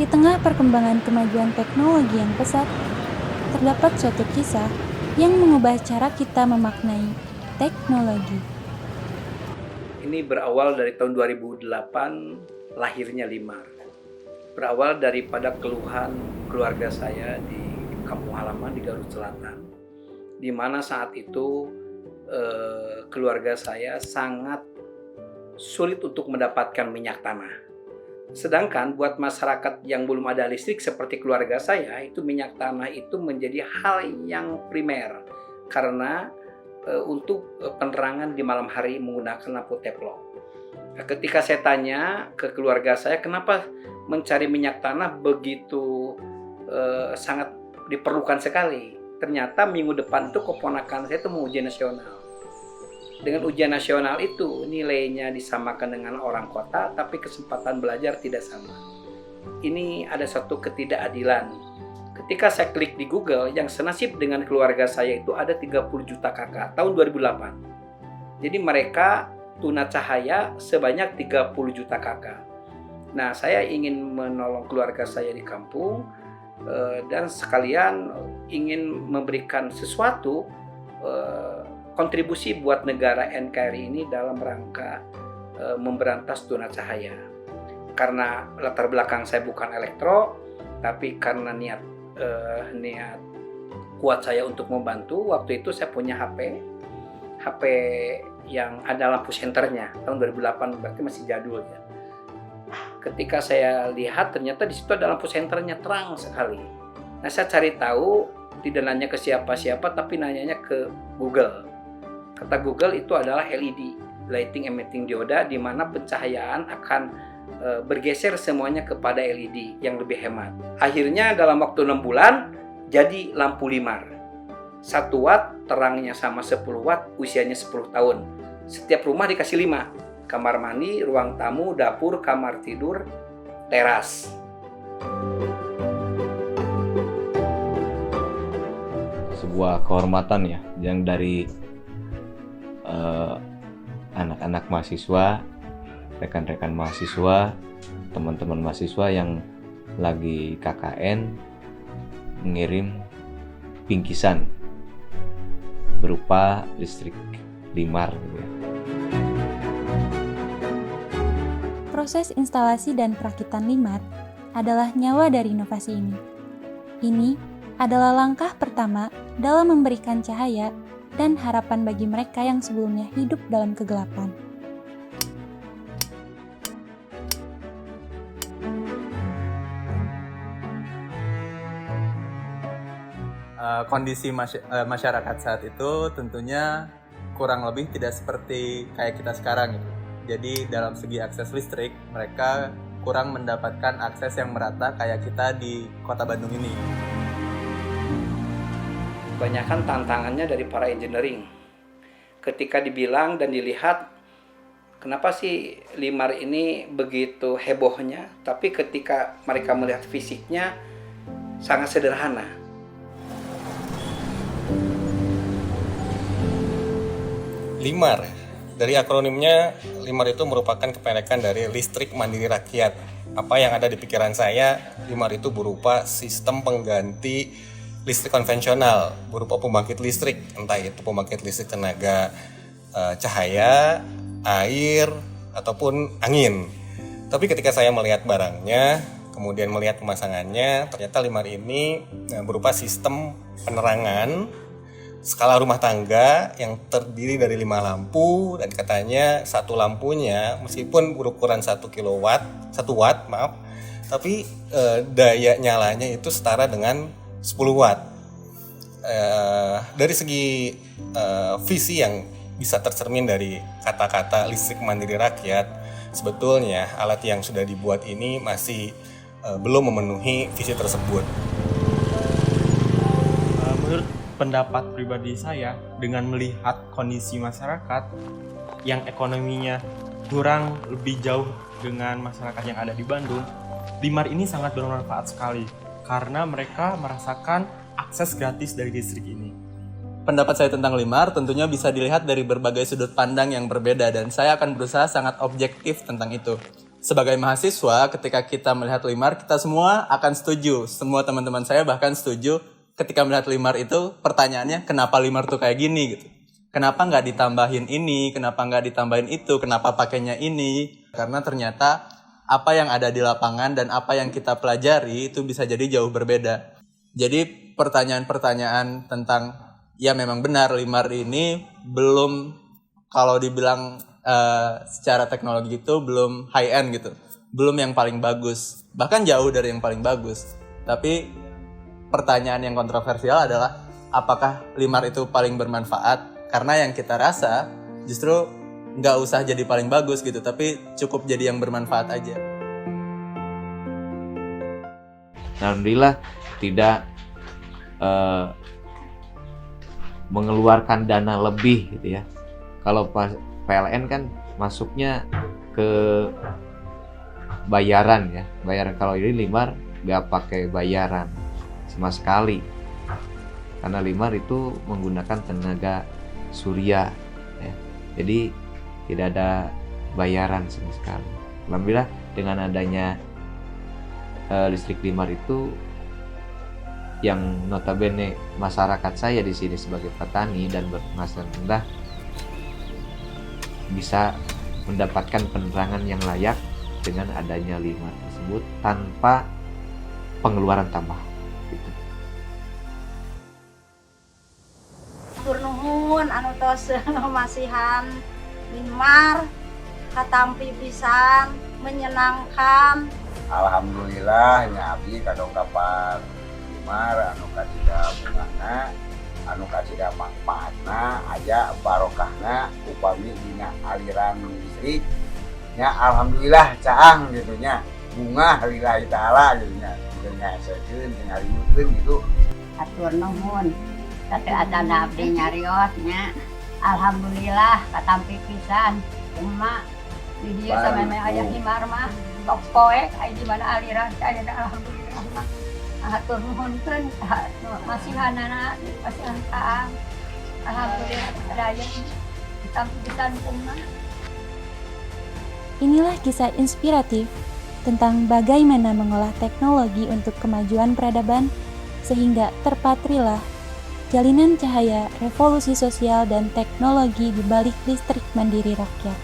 Di tengah perkembangan kemajuan teknologi yang pesat, terdapat suatu kisah yang mengubah cara kita memaknai teknologi. Ini berawal dari tahun 2008 lahirnya Limar. Berawal daripada keluhan keluarga saya di kampung halaman di Garut Selatan, di mana saat itu keluarga saya sangat sulit untuk mendapatkan minyak tanah. Sedangkan buat masyarakat yang belum ada listrik seperti keluarga saya, itu minyak tanah itu menjadi hal yang primer karena untuk penerangan di malam hari menggunakan lampu teplok. Ketika saya tanya ke keluarga saya kenapa mencari minyak tanah begitu sangat diperlukan sekali, ternyata minggu depan itu keponakan saya itu mau ujian nasional. Dengan ujian nasional itu nilainya disamakan dengan orang kota, tapi kesempatan belajar tidak sama. Ini ada satu ketidakadilan. Ketika saya klik di Google, yang senasib dengan keluarga saya itu ada 30 juta kakak tahun 2008. Jadi mereka tuna cahaya sebanyak 30 juta kakak. Nah, saya ingin menolong keluarga saya di kampung dan sekalian ingin memberikan sesuatu kontribusi buat negara NKRI ini dalam rangka memberantas tuna cahaya. Karena latar belakang saya bukan elektro, tapi karena niat kuat saya untuk membantu, waktu itu saya punya HP yang ada lampu senternya tahun 2008, berarti masih jadul ya. Ketika saya lihat ternyata di situ ada lampu senternya terang sekali. Nah, saya cari tahu, tidak nanya ke siapa-siapa tapi nanyanya ke Google. Kata Google itu adalah LED, Lighting Emitting Dioda, di mana pencahayaan akan bergeser semuanya kepada LED yang lebih hemat. Akhirnya dalam waktu 6 bulan jadi lampu Limar. 1 watt terangnya sama 10 watt, usianya 10 tahun. Setiap rumah dikasih 5. Kamar mandi, ruang tamu, dapur, kamar tidur, teras. Sebuah kehormatan ya, yang dari anak-anak mahasiswa, rekan-rekan mahasiswa, teman-teman mahasiswa yang lagi KKN mengirim bingkisan berupa listrik Limar gitu ya. Proses instalasi dan perakitan Limar adalah nyawa dari inovasi ini. Ini adalah langkah pertama dalam memberikan cahaya dan harapan bagi mereka yang sebelumnya hidup dalam kegelapan. Kondisi masyarakat saat itu tentunya kurang lebih tidak seperti kayak kita sekarang gitu. Jadi dalam segi akses listrik, mereka kurang mendapatkan akses yang merata kayak kita di kota Bandung ini. Kebanyakan tantangannya dari para engineering. Ketika dibilang dan dilihat, kenapa sih Limar ini begitu hebohnya, tapi ketika mereka melihat fisiknya sangat sederhana. Limar, dari akronimnya, Limar itu merupakan kependekan dari listrik mandiri rakyat. Apa yang ada di pikiran saya, Limar itu berupa sistem pengganti listrik konvensional, berupa pembangkit listrik, entah itu pembangkit listrik tenaga cahaya, air, ataupun angin. Tapi ketika saya melihat barangnya, kemudian melihat pemasangannya, ternyata Limar ini berupa sistem penerangan skala rumah tangga yang terdiri dari 5 lampu, dan katanya satu lampunya meskipun berukuran 1 watt, tapi daya nyalanya itu setara dengan 10 watt. Dari segi visi yang bisa tercermin dari kata-kata listrik mandiri rakyat, sebetulnya alat yang sudah dibuat ini masih belum memenuhi visi tersebut. Menurut pendapat pribadi saya, dengan melihat kondisi masyarakat yang ekonominya kurang lebih jauh dengan masyarakat yang ada di Bandung, Limar ini sangat bermanfaat sekali karena mereka merasakan akses gratis dari listrik ini. Pendapat saya tentang Limar tentunya bisa dilihat dari berbagai sudut pandang yang berbeda, dan saya akan berusaha sangat objektif tentang itu. sebagai mahasiswa ketika kita melihat Limar, kita semua akan setuju. Semua teman-teman saya bahkan setuju ketika melihat Limar itu, pertanyaannya kenapa Limar tuh kayak gini gitu. Kenapa nggak ditambahin ini, kenapa nggak ditambahin itu, kenapa pakainya ini. Karena ternyata apa yang ada di lapangan dan apa yang kita pelajari itu bisa jadi jauh berbeda. Jadi pertanyaan-pertanyaan tentang, ya memang benar Limar ini belum, kalau dibilang secara teknologi itu belum high end gitu, belum yang paling bagus, bahkan jauh dari yang paling bagus. Tapi pertanyaan yang kontroversial adalah apakah Limar itu paling bermanfaat? Karena yang kita rasa justru nggak usah jadi paling bagus gitu, tapi cukup jadi yang bermanfaat aja. Alhamdulillah tidak mengeluarkan dana lebih gitu ya. Kalau PLN kan masuknya ke bayaran ya, bayaran. Kalau ini Limar nggak pakai bayaran sama sekali, karena Limar itu menggunakan tenaga surya ya. Jadi tidak ada bayaran sama sekali. Alhamdulillah dengan adanya listrik Limar itu, yang notabene masyarakat saya di sini sebagai petani dan berpenghasilan rendah bisa mendapatkan penerangan yang layak dengan adanya Limar tersebut tanpa pengeluaran tambah gitu. Tur nuhun anu tos masihan Limar katampi pisan menyenangkan. Alhamdulillah nya abdi kadongkapan Limar anu kasida bungana, anu kasida manfaatna aja barokahna upami dina aliran listrik nya. Alhamdulillah caang gitu nya, bunga lillahi taala gitu nya, nya sekeun jeung harimuteun gitu. Atur nuhun sateatan abdi nyarios nya. Alhamdulillah katampi pisan emak di dieu sameme aya Limar mah tok poek aya di mana aliran aya. Alhamdulillah mah atur nuhunkeun masihanana masihan kaang. Alhamdulillah daya katampi pisan emak. Inilah kisah inspiratif tentang bagaimana mengolah teknologi untuk kemajuan peradaban sehingga terpatrilah jalinan cahaya revolusi sosial dan teknologi di balik listrik mandiri rakyat.